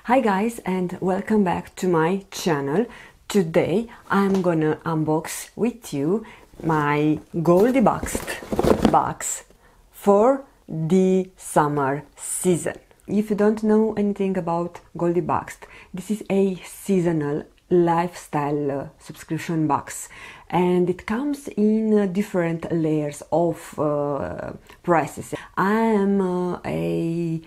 Hi guys, and welcome back to my channel. Today I'm gonna unbox with you my Goldie Boxed box for the summer season. If you don't know anything about Goldie Boxed, this is a seasonal lifestyle subscription box, and it comes in different layers of prices. I am a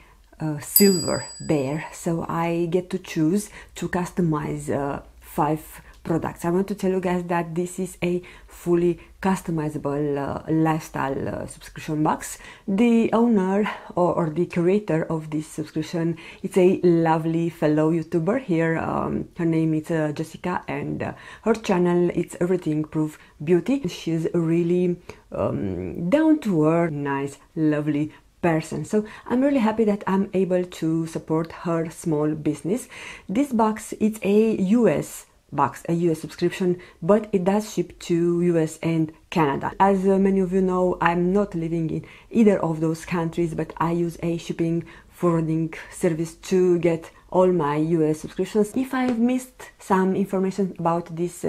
silver bear, so I get to choose to customize 5 products. I want to tell you guys that this is a fully customizable lifestyle subscription box. The owner or the creator of this subscription, it's a lovely fellow YouTuber here. Her name is Jessica, and her channel it's Everything Proof Beauty. She's really down to earth, nice, lovely person. So I'm really happy that I'm able to support her small business. This box, it's a US box, a US subscription, but it does ship to US and Canada. As many of you know, I'm not living in either of those countries, but I use a shipping forwarding service to get all my US subscriptions. If I've missed some information about this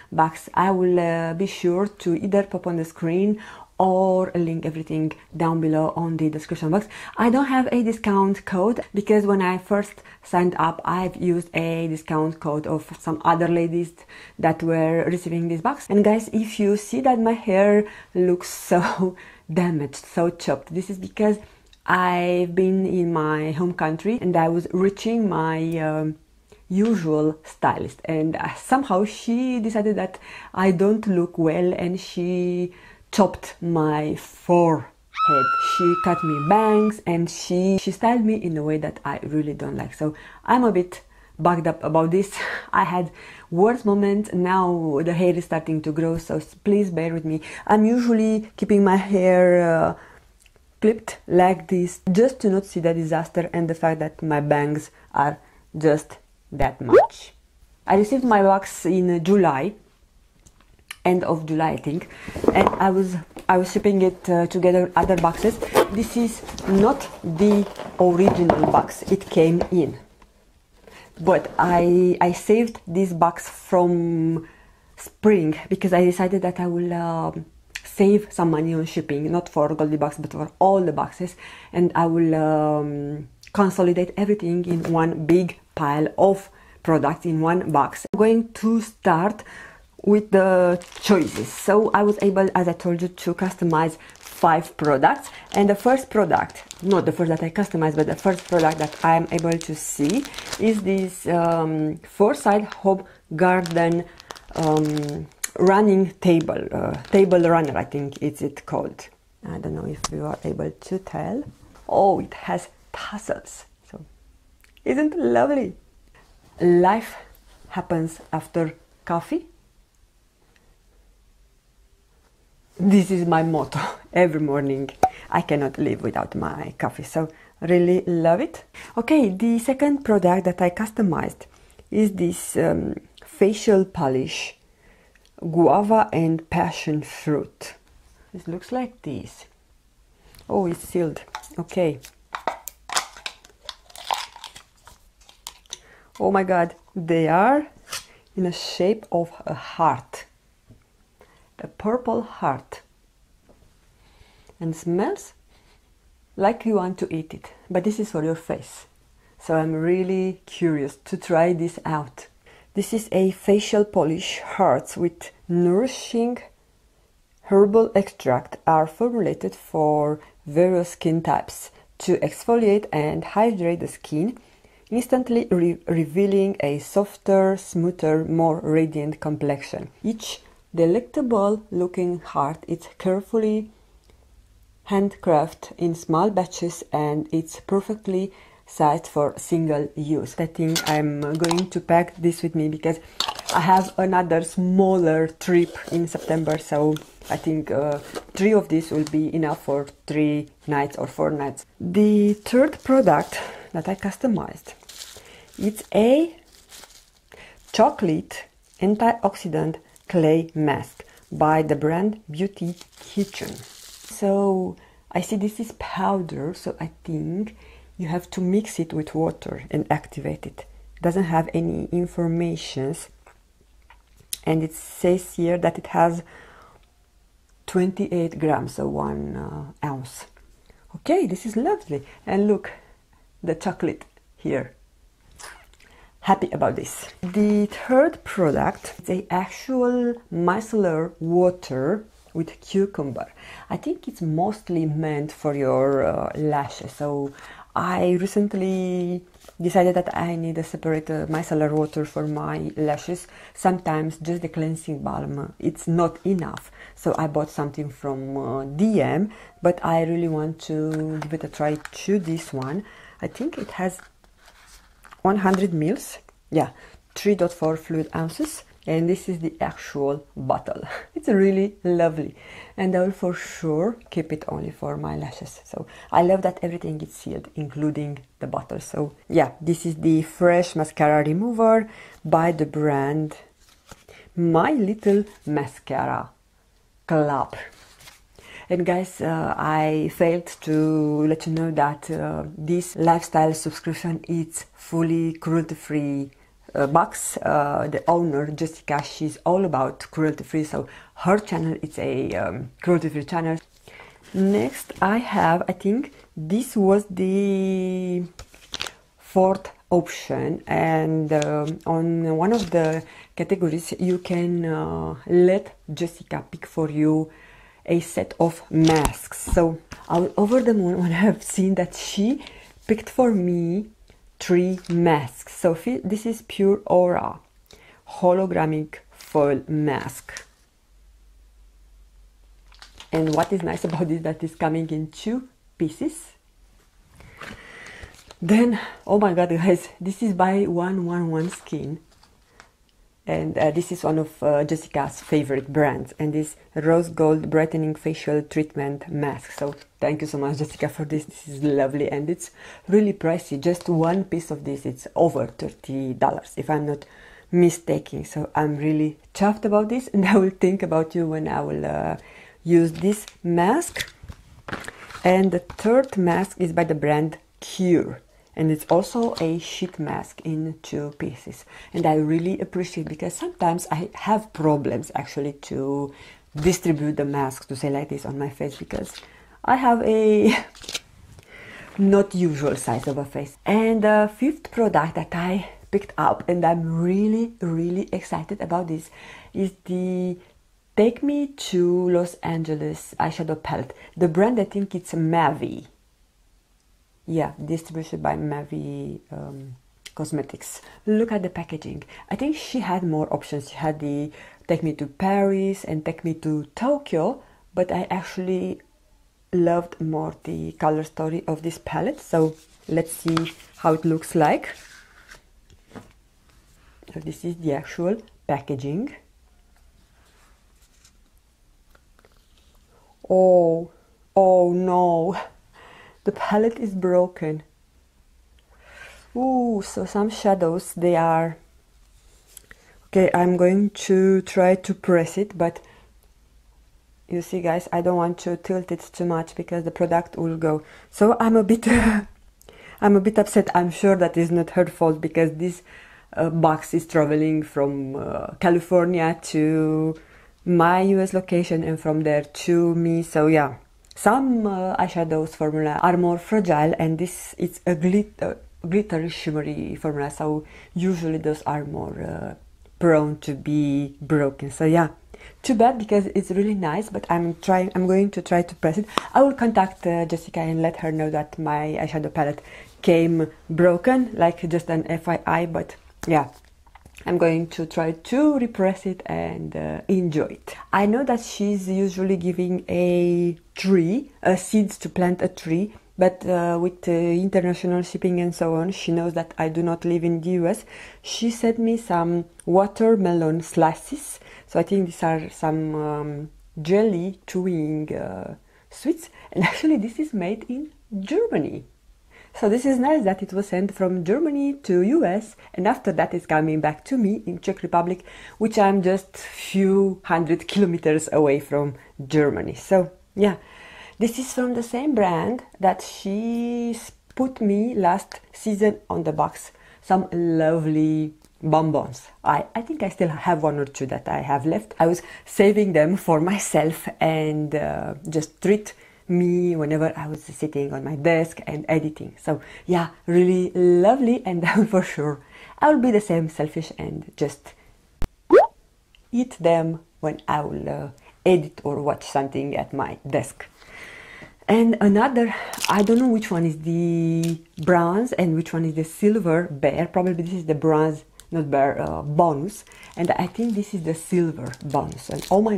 box, I will be sure to either pop on the screen or link everything down below on the description box. I don't have a discount code because when I first signed up, I've used a discount code of some other ladies that were receiving this box. And guys, if you see that my hair looks so damaged, so chopped, this is because I've been in my home country and I was reaching my usual stylist, and somehow she decided that I don't look well, and she chopped my forehead. She cut me bangs, and she styled me in a way that I really don't like. So I'm a bit bugged up about this. I had worse moments. Now the hair is starting to grow, so please bear with me. I'm usually keeping my hair clipped like this just to not see the disaster and the fact that my bangs are just that much. I received my box in July, end of July I think, and I was shipping it together with other boxes. This is not the original box it came in, but I saved this box from spring because I decided that I will save some money on shipping, not for Goldie Box but for all the boxes, and I will consolidate everything in one big pile of products in one box. I'm going to start with the choices. So I was able, as I told you, to customize 5 products, and the first product, not the first that I customized, but the first product that I am able to see is this Foreside Home Garden running table runner, I think it's called. I don't know if you are able to tell. Oh, it has tassels, so isn't it lovely? Life happens after coffee. This is my motto every morning. I cannot live without my coffee, so really love it. Okay, the second product that I customized is this facial polish, guava and passion fruit. It looks like this. Oh, it's sealed. Okay. Oh my god, they are in the shape of a heart. A purple heart, and smells like you want to eat it, but this is for your face, so I'm really curious to try this out. This is a facial polish. Hearts with nourishing herbal extract are formulated for various skin types to exfoliate and hydrate the skin, instantly revealing a softer, smoother, more radiant complexion. Each delectable looking heart is carefully handcrafted in small batches, and it's perfectly sized for single use. I think I'm going to pack this with me because I have another smaller trip in September, so I think 3 of these will be enough for 3 nights or 4 nights. The third product that I customized, it's a chocolate antioxidant clay mask by the brand Beauty Kitchen. So I see this is powder, so I think you have to mix it with water and activate it. It doesn't have any informations, and it says here that it has 28 grams, so 1 ounce. Okay, this is lovely. And look, the chocolate here. Happy about this. The third product is the actual micellar water with cucumber. I think it's mostly meant for your lashes. So I recently decided that I need a separate micellar water for my lashes. Sometimes just the cleansing balm, it's not enough. So I bought something from DM, but I really want to give it a try to this one. I think it has 100 mils, yeah, 3.4 fluid ounces, and this is the actual bottle. It's really lovely, and I will for sure keep it only for my lashes. So I love that everything is sealed, including the bottle. So yeah, this is the fresh mascara remover by the brand My Little Mascara Club. And guys, I failed to let you know that this lifestyle subscription is fully cruelty-free box. The owner, Jessica, she's all about cruelty-free, so her channel is a cruelty-free channel. Next, I think this was the fourth option, and on one of the categories you can let Jessica pick for you a set of masks. So I was over the moon when I have seen that she picked for me 3 masks. So this is Pure Aura holographic foil mask, and what is nice about this, that is coming in 2 pieces. Then, oh my god guys, this is by 111 Skin, and this is one of Jessica's favorite brands, and this rose gold brightening facial treatment mask. So thank you so much, Jessica, for this. This is lovely, and it's really pricey. Just one piece of this, it's over $30 if I'm not mistaken. So I'm really chuffed about this, and I will think about you when I will use this mask. And the third mask is by the brand Cure, and it's also a sheet mask in 2 pieces, and I really appreciate, because sometimes I have problems actually to distribute the mask, to say like this, on my face, because I have a not usual size of a face. And the 5th product that I picked up, and I'm really excited about this, is the Take Me to Los Angeles eyeshadow palette. The brand, I think it's Mavi. Yeah, distributed by Mavi Cosmetics. Look at the packaging. I think she had more options. She had the Take Me to Paris and Take Me to Tokyo, but I actually loved more the color story of this palette. So let's see how it looks like. So this is the actual packaging. Oh no, the palette is broken. Ooh, so some shadows, they are... Okay, I'm going to try to press it, but you see guys, I don't want to tilt it too much because the product will go. So I'm a bit I'm a bit upset. I'm sure that is not her fault, because this box is traveling from California to my US location, and from there to me. So yeah, some eyeshadows formula are more fragile, and this is a glittery shimmery formula, so usually those are more prone to be broken. So yeah, too bad, because it's really nice, but I'm going to try to press it. I will contact Jessica and let her know that my eyeshadow palette came broken, like just an FYI. But yeah, I'm going to try to repress it and enjoy it. I know that she's usually giving a tree, seeds to plant a tree, but with international shipping and so on, she knows that I do not live in the US. She sent me some watermelon slices. So I think these are some jelly chewing sweets, and actually this is made in Germany. So this is nice that it was sent from Germany to US, and after that it's coming back to me in Czech Republic, which I'm just few hundred kilometers away from Germany. So yeah, this is from the same brand that she put me last season on the box some lovely bonbons. I think I still have one or two that I have left. I was saving them for myself and just treat me whenever I was sitting on my desk and editing. So yeah, really lovely, and for sure I will be the same selfish and just eat them when I will edit or watch something at my desk. And another, I don't know which one is the bronze and which one is the silver bear. Probably this is the bronze, not bear, bonus. And I think this is the silver bonus. And oh my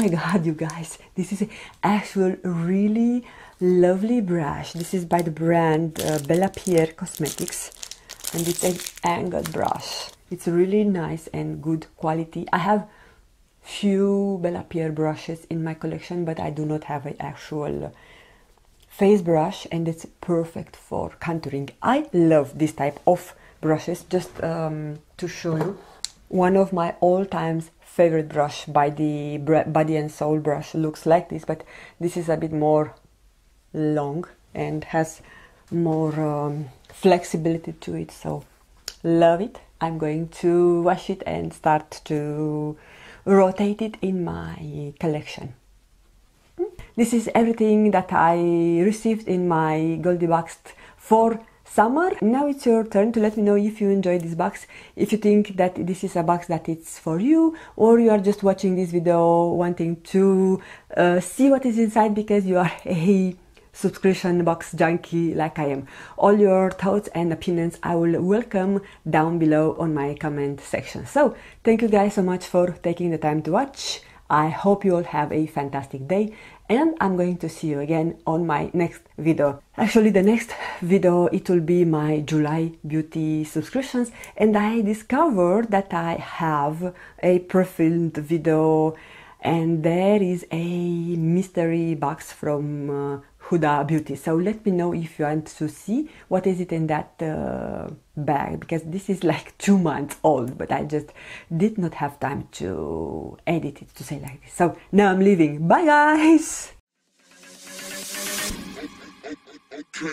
god, you guys, this is an actual really lovely brush. This is by the brand Bellapierre Cosmetics, and it's an angled brush. It's really nice and good quality. I have few Bellapierre brushes in my collection, but I do not have an actual face brush, and it's perfect for contouring. I love this type of brushes. Just to show you, one of my all-time favorite brush by the Body and Soul brush looks like this, but this is a bit more long and has more flexibility to it, so love it. I'm going to wash it and start to rotate it in my collection. This is everything that I received in my Goldie Boxed for summer. Now it's your turn to let me know if you enjoyed this box, if you think that this is a box that it's for you, or you are just watching this video wanting to see what is inside because you are a subscription box junkie like I am. All your thoughts and opinions I will welcome down below on my comment section. So thank you guys so much for taking the time to watch. I hope you all have a fantastic day, and I'm going to see you again on my next video. Actually, the next video, it will be my July beauty subscriptions, and I discovered that I have a pre-filmed video, and there is a mystery box from Huda Beauty. So let me know if you want to see what is it in that bag, because this is like 2 months old, but I just did not have time to edit it, to say like this. So now I'm leaving. Bye guys! Okay.